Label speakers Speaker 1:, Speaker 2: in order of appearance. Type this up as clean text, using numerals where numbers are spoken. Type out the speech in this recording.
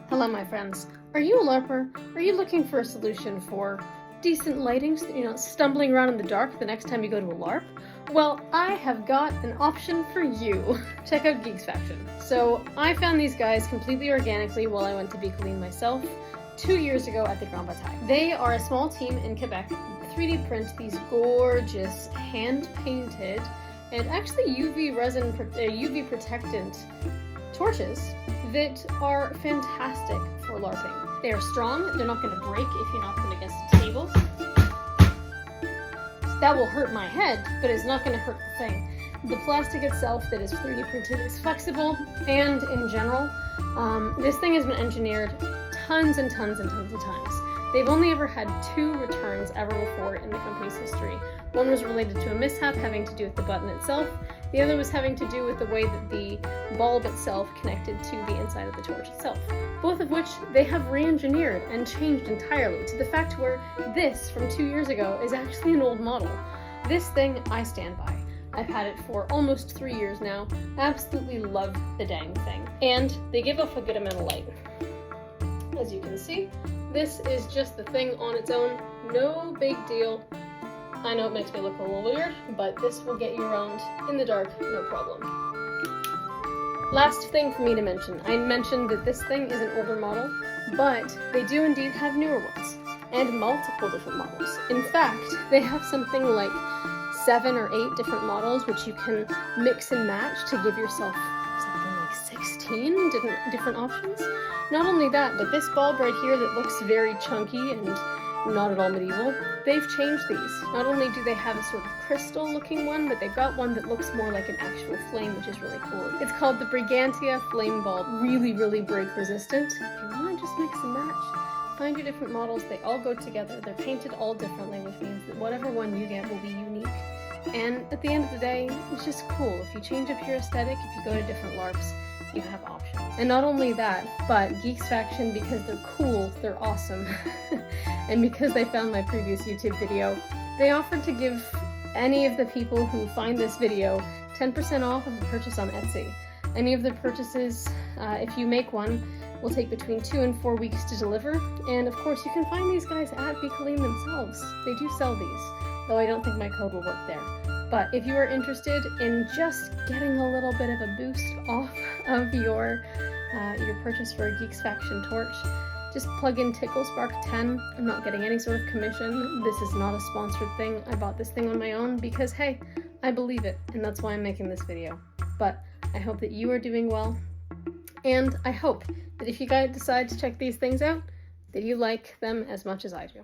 Speaker 1: Hello my friends. Are you a LARPer? Are you looking for a solution for decent lighting so that you're not stumbling around in the dark the next time you go to a LARP? Well, I have got an option for you. Check out Geeksfaction. So I found these guys completely organically while I went to be clean myself 2 years ago at the Grand Bataille. They are a small team in Quebec, 3D print these gorgeous hand-painted and actually UV protectant torches that are fantastic for LARPing. They are strong, they're not going to break if you knock them against a table. That will hurt my head, but it's not going to hurt the thing. The plastic itself that is 3D printed is flexible, and in general, this thing has been engineered tons and tons and tons of times. They've only ever had 2 returns ever before in the company's history. One was related to a mishap having to do with the button itself. The other was having to do with the way that the bulb itself connected to the inside of the torch itself. Both of which they have re-engineered and changed entirely to the fact where this from 2 years ago is actually an old model. This thing I stand by. I've had it for almost 3 years now. Absolutely love the dang thing. And they give off a good amount of light. As you can see, this is just the thing on its own, no big deal. I know it makes me look a little weird, but this will get you around in the dark, no problem. Last thing for me to mention, I mentioned that this thing is an older model, but they do indeed have newer ones, and multiple different models. In fact, they have something like 7 or 8 different models which you can mix and match to give yourself something like 16 different options. Not only that, but this bulb right here that looks very chunky and not at all medieval, they've changed these. Not only do they have a sort of crystal looking one, but they've got one that looks more like an actual flame, which is really cool. It's called the Brigantia Flame Bulb. Really, really break resistant. If you want to just mix and match, find your different models. They all go together. They're painted all differently, which means that whatever one you get will be unique. And at the end of the day, it's just cool. If you change up your aesthetic, if you go to different LARPs, you have options. And not only that, but Geeksfaction, because they're cool, they're awesome, and because they found my previous YouTube video, they offered to give any of the people who find this video 10% off of a purchase on Etsy. Any of the purchases, if you make one, will take between 2 and 4 weeks to deliver, and of course you can find these guys at Be Colleen themselves. They do sell these, though I don't think my code will work there. But if you are interested in just getting a little bit of a boost off of your purchase for a Geeksfaction Torch, just plug in TickleSpark10. I'm not getting any sort of commission. This is not a sponsored thing. I bought this thing on my own because, hey, I believe it, and that's why I'm making this video. But I hope that you are doing well, and I hope that if you guys decide to check these things out, that you like them as much as I do.